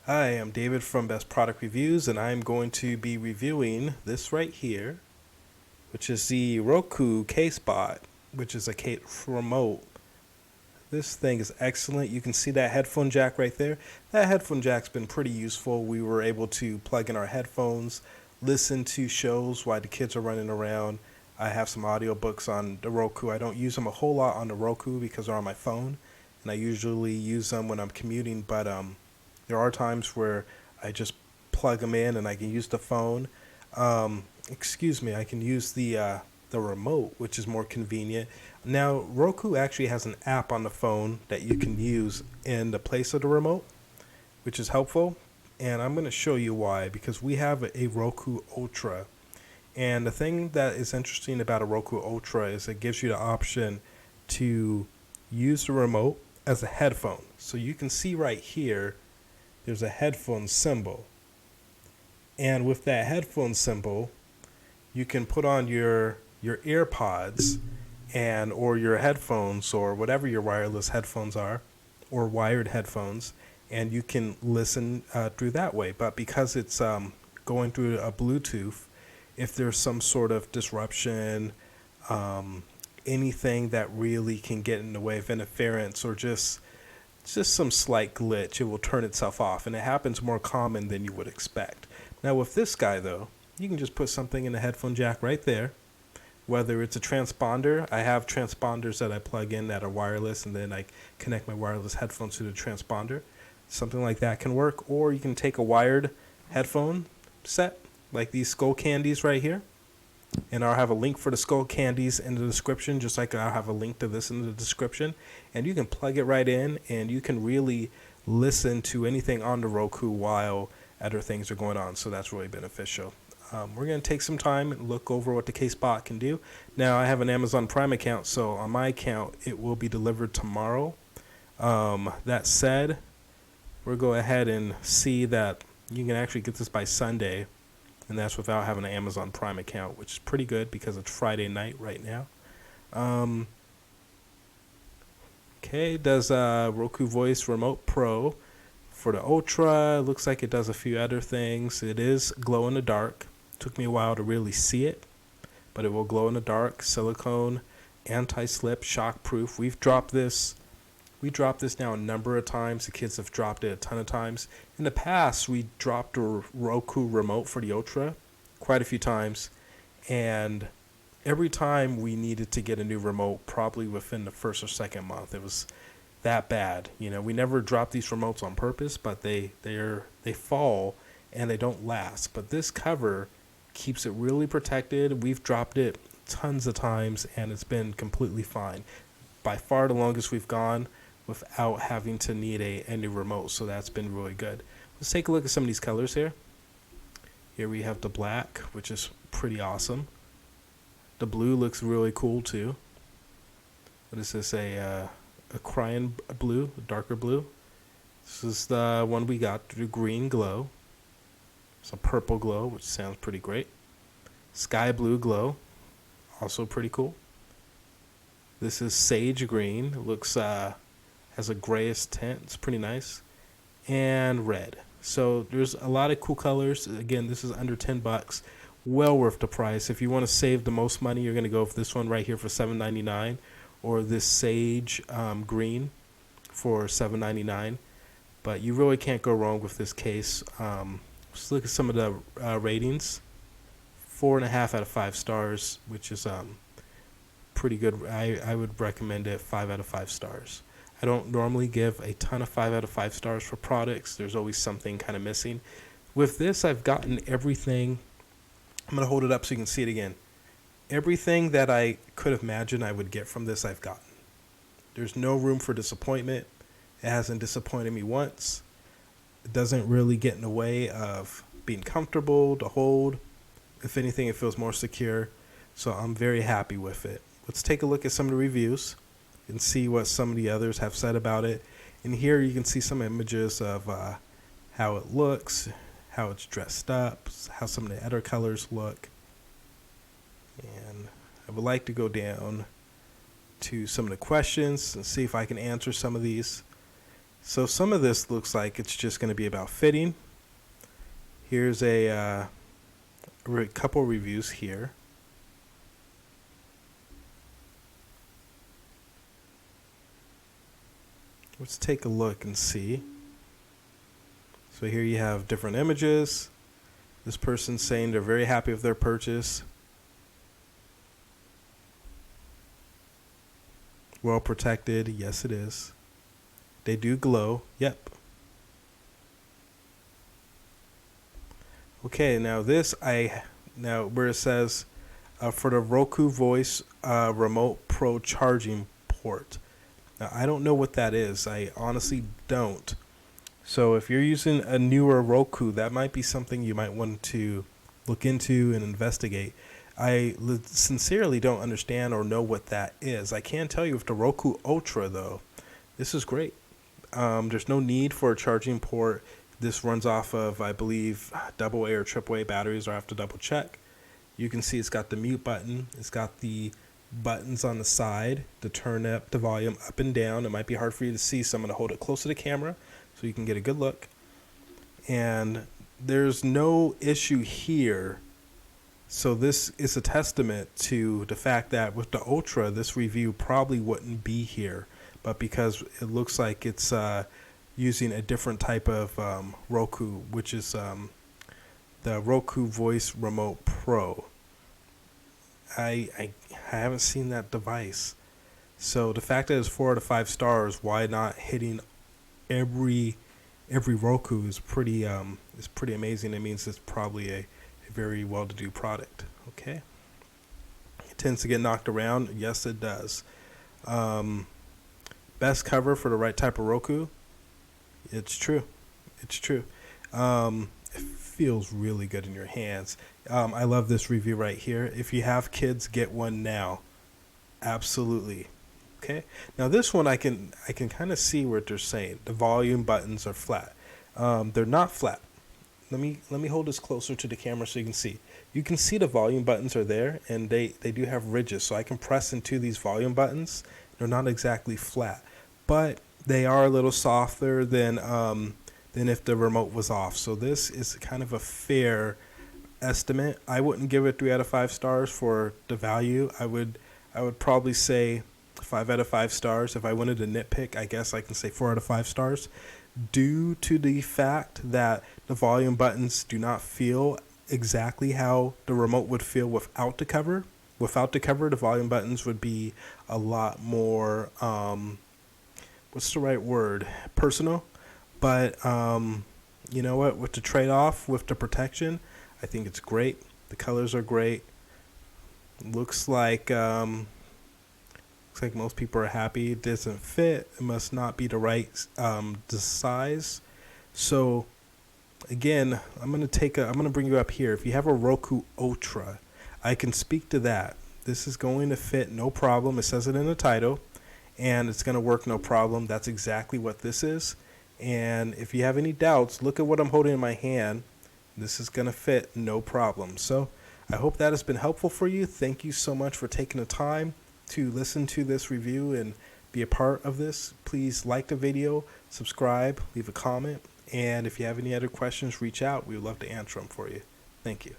Hi, I'm David from Best Product Reviews, and I'm going to be reviewing this right here, which is the Roku K-Spot, which is a case remote. This thing is excellent. You can see that headphone jack right there. That headphone jack's been pretty useful. We were able to plug in our headphones, listen to shows while the kids are running around. I have some audiobooks on the Roku. I don't use them a whole lot on the Roku because they're on my phone, and I usually use them when I'm commuting, but there are times where I just plug them in and I can use the phone. I can use the remote, which is more convenient. Now, Roku actually has an app on the phone that you can use in the place of the remote, which is helpful. And I'm going to show you why, because we have a Roku Ultra. And the thing that is interesting about a Roku Ultra is it gives you the option to use the remote as a headphone. So you can see right here, there's a headphone symbol. And with that headphone symbol, you can put on your AirPods and or your headphones or whatever your wireless headphones are or wired headphones, and you can listen through that way. But because it's going through a Bluetooth, if there's some sort of disruption, anything that really can get in the way of interference or just some slight glitch, it will turn itself off, and it happens more common than you would expect. Now with this guy though, you can just put something in the headphone jack right there, whether it's a transponder. I have transponders that I plug in that are wireless, and then I connect my wireless headphones to the transponder. Something like that can work. Or you can take a wired headphone set, like these skull candies right here, and I'll have a link for the skull candies in the description, just like I'll have a link to this in the description. And you can plug it right in, and you can really listen to anything on the Roku while other things are going on. So that's really beneficial. We're going to take some time and look over what the K-Spot can do. Now, I have an Amazon Prime account, so on my account, it will be delivered tomorrow. That said, we'll go ahead and see that you can actually get this by Sunday, and that's without having an Amazon Prime account, which is pretty good because it's Friday night right now. Okay, does Roku Voice Remote Pro for the Ultra. Looks like it does a few other things. It is glow in the dark. Took me a while to really see it, but it will glow in the dark. Silicone, anti-slip, shock proof. We dropped this now a number of times. The kids have dropped it a ton of times. In the past, we dropped a Roku remote for the Ultra quite a few times, and every time we needed to get a new remote, probably within the first or second month. It was that bad. We never drop these remotes on purpose, but they fall and they don't last. But this cover keeps it really protected. We've dropped it tons of times and it's been completely fine. By far the longest we've gone without having to need a new remote, so that's been really good. Let's take a look at some of these colors here. Here we have the black, which is pretty awesome. The blue looks really cool too. What is this, a cyan blue, a darker blue? This is the one we got, the green glow. It's a purple glow, which sounds pretty great. Sky blue glow, also pretty cool. This is sage green. It looks has a grayish tint. It's pretty nice. And red. So there's a lot of cool colors. Again, this is under $10. Well worth the price. If you want to save the most money, you're going to go with this one right here for $7.99, or this sage green for $7.99. But you really can't go wrong with this case. Let's look at some of the ratings. 4.5 out of 5 stars, which is pretty good. I would recommend it 5 out of 5 stars. I don't normally give a ton of 5 out of 5 stars for products. There's always something kind of missing. With this, I've gotten everything. I'm going to hold it up so you can see it again. Everything that I could have imagined I would get from this, I've gotten. There's no room for disappointment. It hasn't disappointed me once. It doesn't really get in the way of being comfortable to hold. If anything, it feels more secure. So I'm very happy with it. Let's take a look at some of the reviews and see what some of the others have said about it. And here you can see some images of how it looks, how it's dressed up, how some of the other colors look. And I would like to go down to some of the questions and see if I can answer some of these. So some of this looks like it's just going to be about fitting. Here's a couple reviews here. Let's take a look and see. So here you have different images. This person's saying they're very happy with their purchase. Well protected. Yes, it is. They do glow. Yep. Okay, now where it says for the Roku Voice Remote Pro charging port. Now, I don't know what that is. I honestly don't. So if you're using a newer Roku, that might be something you might want to look into and investigate. I sincerely don't understand or know what that is. I can tell you with the Roku Ultra, though, this is great. There's no need for a charging port. This runs off of, I believe, AA or AAA batteries, or I have to double check. You can see it's got the mute button. It's got the buttons on the side to turn up the volume up and down. It might be hard for you to see, so I'm going to hold it close to the camera so you can get a good look. And there's no issue here. So this is a testament to the fact that with the Ultra, this review probably wouldn't be here. But because it looks like it's using a different type of Roku, which is the Roku Voice Remote Pro. I haven't seen that device. So the fact that it's 4 out of 5 stars, why not hitting every Roku is pretty amazing. It means it's probably a very well-to-do product. Okay. It tends to get knocked around. Yes, it does. Best cover for the right type of Roku. It's true. It's true. It feels really good in your hands. I love this review right here. If you have kids, get one now. Absolutely. Okay. Now this one I can kind of see what they're saying. The volume buttons are flat. They're not flat. Let me hold this closer to the camera so you can see. You can see the volume buttons are there, and they do have ridges, so I can press into these volume buttons. They're not exactly flat, but they are a little softer than if the remote was off. So this is kind of a fair estimate. I wouldn't give it 3 out of 5 stars for the value. I would probably say 5 out of 5 stars. If I wanted to nitpick, I guess I can say 4 out of 5 stars, due to the fact that the volume buttons do not feel exactly how the remote would feel without the cover. Without the cover, the volume buttons would be a lot more, what's the right word? Personal. But you know what? With the trade-off, with the protection, I think it's great. The colors are great. Looks like most people are happy. It doesn't fit. It must not be the right the size. So again, I'm gonna bring you up here. If you have a Roku Ultra, I can speak to that. This is going to fit no problem. It says it in the title, and it's going to work no problem. That's exactly what this is. And if you have any doubts, look at what I'm holding in my hand. This is going to fit no problem. So I hope that has been helpful for you. Thank you so much for taking the time to listen to this review and be a part of this. Please like the video, subscribe, leave a comment, and if you have any other questions, reach out. We would love to answer them for you. Thank you.